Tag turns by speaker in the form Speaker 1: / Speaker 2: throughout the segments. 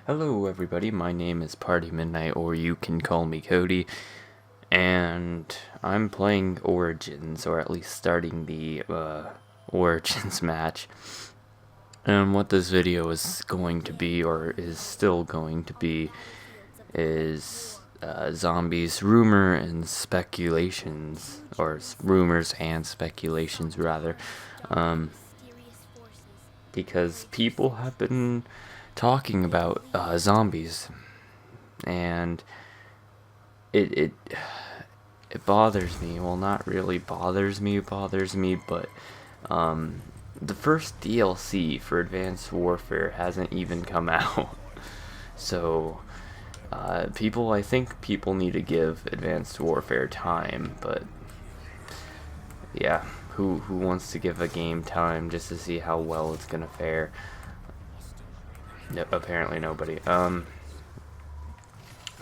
Speaker 1: Hello everybody, my name is Party Midnight, or you can call me Cody, and I'm playing Origins, or at least starting the Origins match. And what this video is going to be, or is still going to be, is zombies rumor and speculations, or rumors and speculations rather, because people have been talking about zombies, and it bothers me. Well, not really bothers me, but the first DLC for Advanced Warfare hasn't even come out. So I think people need to give Advanced Warfare time, but yeah, who wants to give a game time just to see how well it's gonna fare? No, apparently nobody.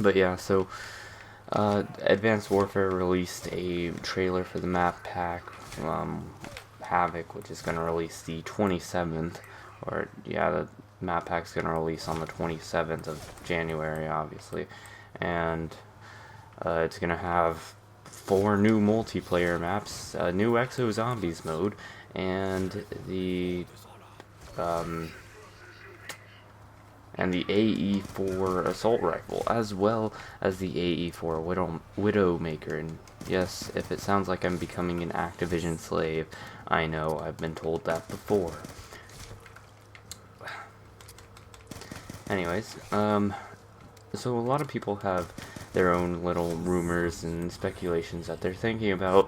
Speaker 1: But yeah, so Advanced Warfare released a trailer for the map pack, Havoc, which is going to release the 27th, or yeah, the map pack's going to release on the 27th of January, obviously, and it's going to have 4 new multiplayer maps, a new Exo Zombies mode, and the AE4 assault rifle, as well as the AE4 Widowmaker. And yes, if it sounds like I'm becoming an Activision slave, I know, I've been told that before. Anyways, so a lot of people have their own little rumors and speculations that they're thinking about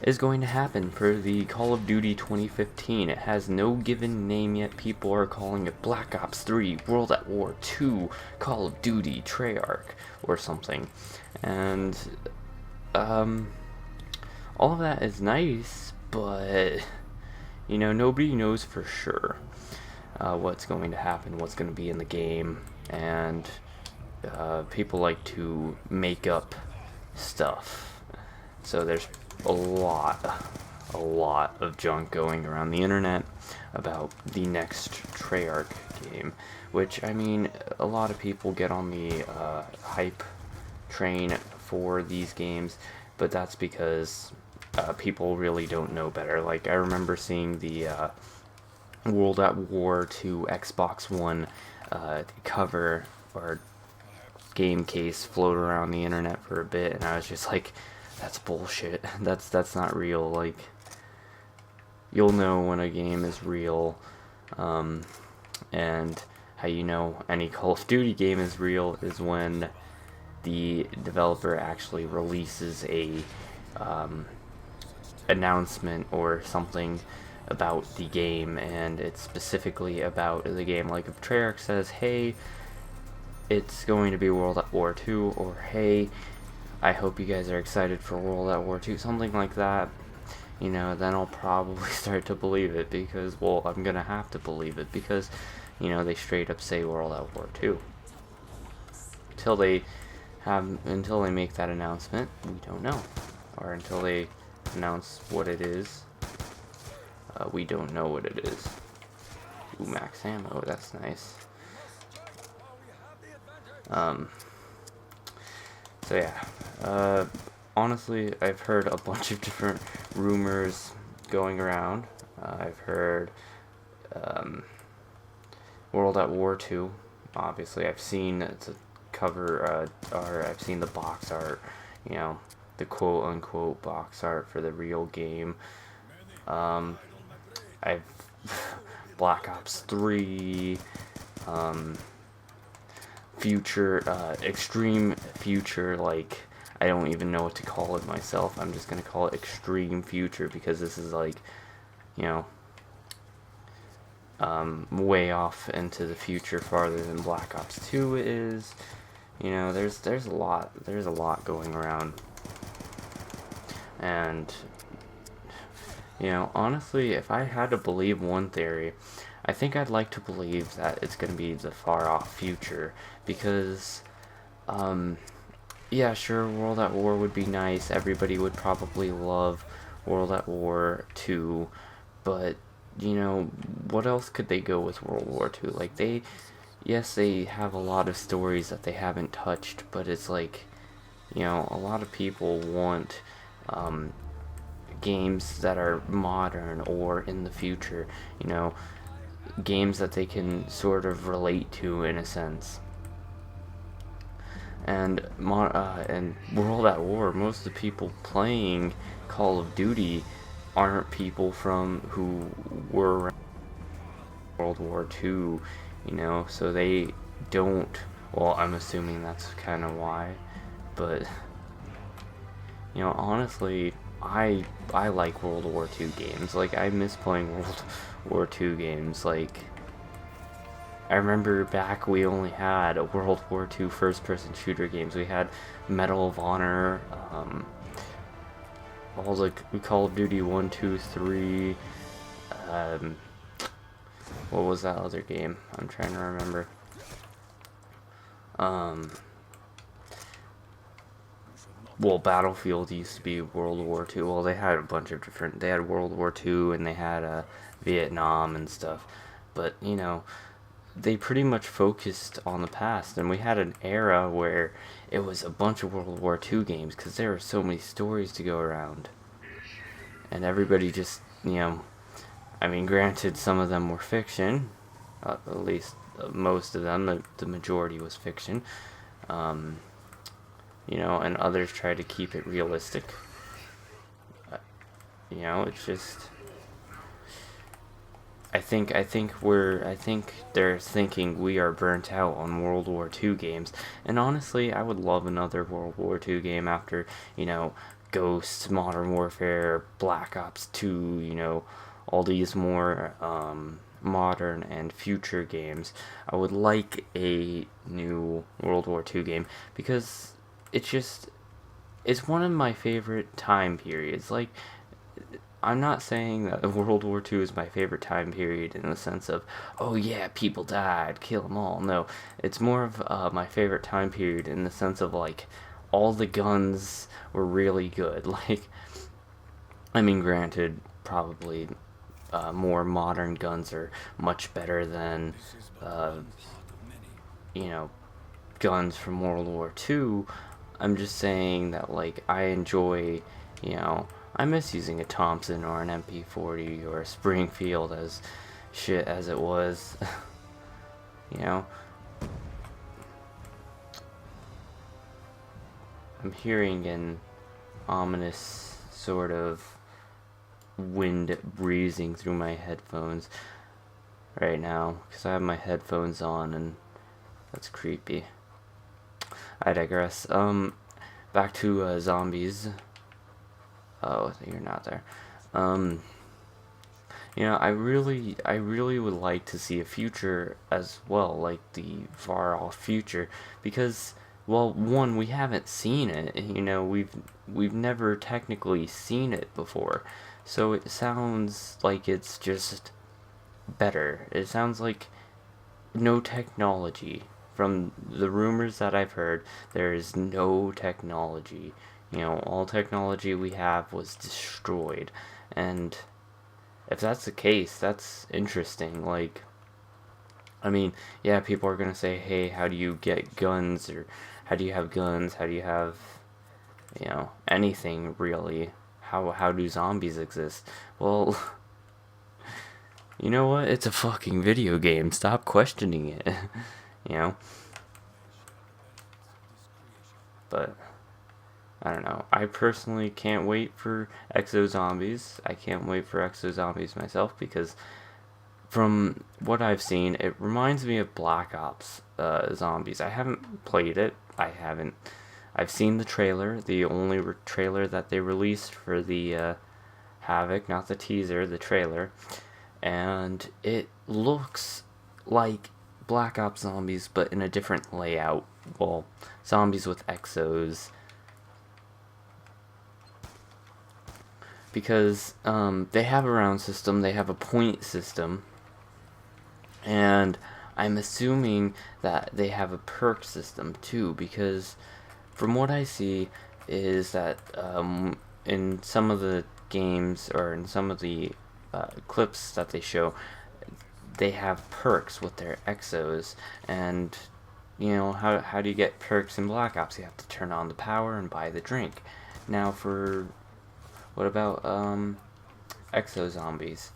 Speaker 1: is going to happen for the Call of Duty 2015. It has no given name yet. People are calling it Black Ops 3, World at War 2, Call of Duty, Treyarch, or something. And all of that is nice, but you know, nobody knows for sure what's going to happen, what's going to be in the game, and people like to make up stuff. So there's a lot of junk going around the internet about the next Treyarch game, which, I mean, a lot of people get on the hype train for these games, but that's because people really don't know better. Like, I remember seeing the World at War 2 Xbox One cover or game case float around the internet for a bit, and I was just like, that's bullshit. That's not real. Like, you'll know when a game is real, and how you know any Call of Duty game is real is when the developer actually releases a announcement or something about the game, and it's specifically about the game. Like, if Treyarch says, hey, it's going to be World at War 2, or hey, I hope you guys are excited for World at War 2, something like that, you know, then I'll probably start to believe it, because, well, I'm gonna have to believe it, because, you know, they straight up say World at War 2. Until they make that announcement, we don't know. Or until they announce what it is, we don't know what it is. Ooh, max ammo, that's nice. So yeah, honestly, I've heard a bunch of different rumors going around. I've heard World at War 2. Obviously, I've seen the cover, or I've seen the box art, you know, the quote-unquote box art for the real game. I've Black Ops 3, future, extreme future, like, I don't even know what to call it myself. I'm just gonna call it extreme future, because this is like, you know, way off into the future, farther than Black Ops 2 is. You know, there's a lot going around, and you know, honestly, if I had to believe one theory, I think I'd like to believe that it's going to be the far-off future, because, yeah, sure, World at War would be nice, everybody would probably love World at War 2, but, you know, what else could they go with World War 2? Like, yes, they have a lot of stories that they haven't touched, but it's like, you know, a lot of people want games that are modern or in the future, you know, games that they can sort of relate to in a sense. And World at War, most of the people playing Call of Duty aren't people from who were around World War II, you know, so they don't. Well, I'm assuming that's kind of why, but you know, honestly, I like World War II games. Like, I miss playing World War II games. Like, I remember back we only had a World War II first-person shooter games. We had Medal of Honor, all the Call of Duty 1, 2, 3. What was that other game? I'm trying to remember. Well, Battlefield used to be World War II. Well, they had a bunch of different. They had World War II and they had Vietnam and stuff. But you know, they pretty much focused on the past, and we had an era where it was a bunch of World War II games because there were so many stories to go around, and everybody just, you know, I mean, granted, some of them were fiction, at least most of them. The majority was fiction. You know, and others try to keep it realistic. You know, it's just. I think they're thinking we are burnt out on World War II games, and honestly, I would love another World War II game after, you know, Ghosts, Modern Warfare, Black Ops 2, you know, all these more modern and future games. I would like a new World War II game because it's one of my favorite time periods. Like, I'm not saying that World War II is my favorite time period in the sense of, oh yeah, people died, kill them all. No, it's more of my favorite time period in the sense of, like, all the guns were really good. Like, I mean, granted, probably more modern guns are much better than, you know, guns from World War II. I'm just saying that, like, I enjoy, you know, I miss using a Thompson or an MP40 or a Springfield as shit as it was. You know, I'm hearing an ominous sort of wind breezing through my headphones right now because I have my headphones on, and that's creepy. I digress. Back to zombies. Oh, you're not there. You know, I really would like to see a future as well, like the far off future, because, well, one, we haven't seen it. You know, we've never technically seen it before, so it sounds like it's just better. It sounds like no technology. From the rumors that I've heard, there is no technology. You know, all technology we have was destroyed. And if that's the case, that's interesting. Like, I mean, yeah, people are gonna say, hey, how do you get guns? Or how do you have guns? How do you have, you know, anything really? How do zombies exist? Well, you know what? It's a fucking video game. Stop questioning it. You know? But I don't know. I personally can't wait for Exo Zombies. I can't wait for Exo Zombies myself because from what I've seen, it reminds me of Black Ops Zombies. I haven't played it. I've seen the trailer, the only trailer that they released for the Havoc, not the teaser, the trailer. And it looks like Black Ops Zombies, but in a different layout. Well, zombies with exos. Because they have a round system, they have a point system, and I'm assuming that they have a perk system too, because from what I see is that in some of the games, or in some of the clips that they show, they have perks with their exos, and how do you get perks in Black Ops? You have to turn on the power and buy the drink. Now what about exo zombies?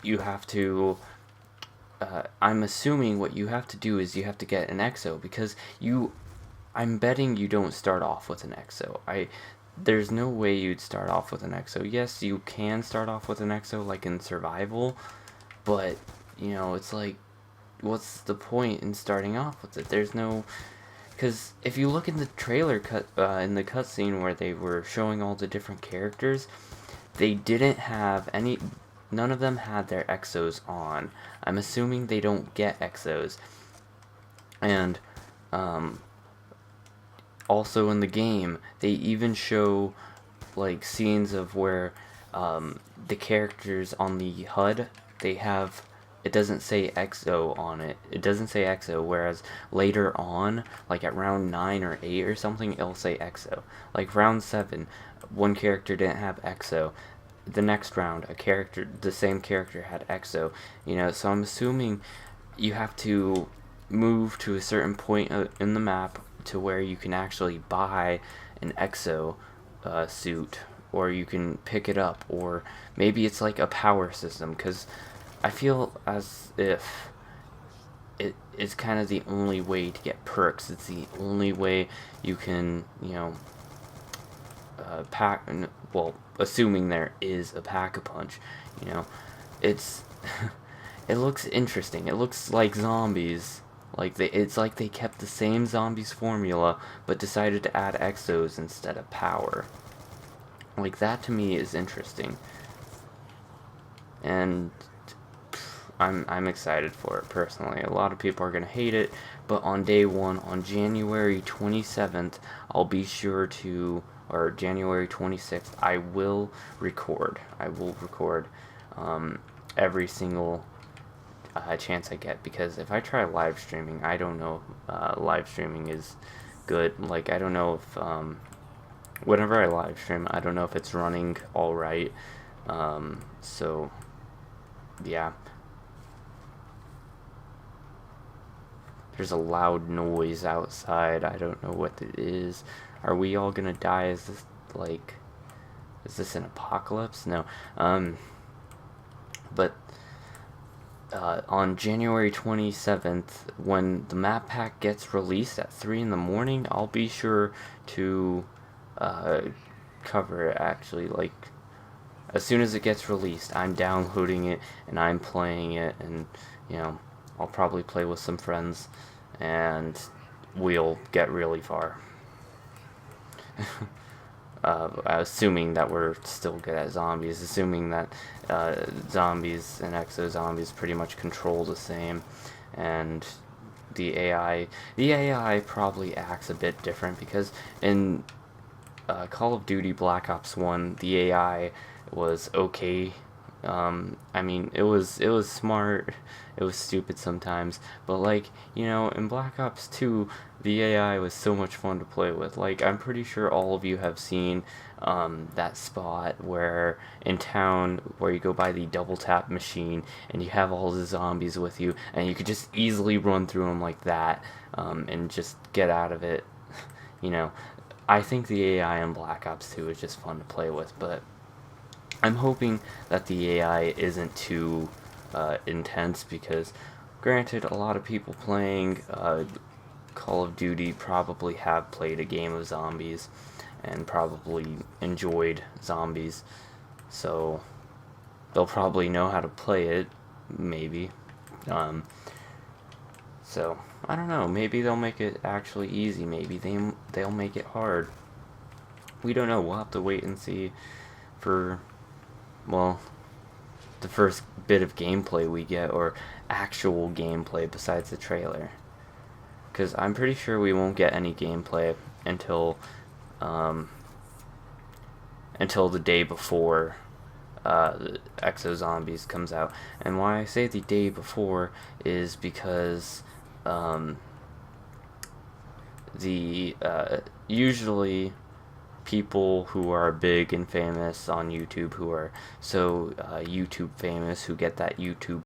Speaker 1: You have to. I'm assuming what you have to do is you have to get an exo, because I'm betting you don't start off with an exo. There's no way you'd start off with an exo. Yes, you can start off with an exo like in survival, but it's like, what's the point in starting off with it? There's no, because if you look in the trailer in the cutscene where they were showing all the different characters, they didn't have any. None of them had their exos on. I'm assuming they don't get exos. And also in the game, they even show like scenes of where the characters on the HUD, it doesn't say EXO on it. It doesn't say EXO, whereas later on, like at round 9 or 8 or something, it'll say EXO. Like round 7, one character didn't have EXO. The next round, the same character had EXO. So I'm assuming you have to move to a certain point in the map to where you can actually buy an EXO suit, or you can pick it up, or maybe it's like a power system, because I feel as if it's kind of the only way to get perks. It's the only way you can, assuming there is a pack-a-punch, it's it looks interesting. It looks like zombies. It's like they kept the same zombies formula, but decided to add exos instead of power. Like, that to me is interesting, and I'm excited for it personally. A lot of people are gonna hate it, but on day 1, on January 27th, I'll be sure to, or January 26th, I will record. Every single chance I get, because if I try live streaming, I don't know if live streaming is good. Like, I don't know if whenever I live stream, I don't know if it's running all right. So yeah, there's a loud noise outside. I don't know what it is. Are we all gonna die? Is this an apocalypse? No. But on January 27th, when the map pack gets released at 3 in the morning, I'll be sure to cover it. Actually, like, as soon as it gets released, I'm downloading it and I'm playing it, and I'll probably play with some friends, and we'll get really far. Assuming that we're still good at zombies, assuming that zombies and exo zombies pretty much control the same, and the AI probably acts a bit different, because in Call of Duty Black Ops 1, the AI was okay. I mean, it was smart, it was stupid sometimes, but like, in Black Ops 2, the AI was so much fun to play with. Like, I'm pretty sure all of you have seen that spot where in town, where you go by the double tap machine and you have all the zombies with you, and you could just easily run through them like that, and just get out of it. I think the AI in Black Ops 2 is just fun to play with, but I'm hoping that the AI isn't too intense, because granted, a lot of people playing Call of Duty probably have played a game of zombies and probably enjoyed zombies, so they'll probably know how to play it, maybe. So I don't know, maybe they'll make it actually easy, maybe they'll make it hard. We don't know. We'll have to wait and see for, well, the first bit of gameplay we get, or actual gameplay besides the trailer, because I'm pretty sure we won't get any gameplay until the day before Exo Zombies comes out. And why I say the day before is because usually people who are big and famous on YouTube, who are so YouTube famous, who get that YouTube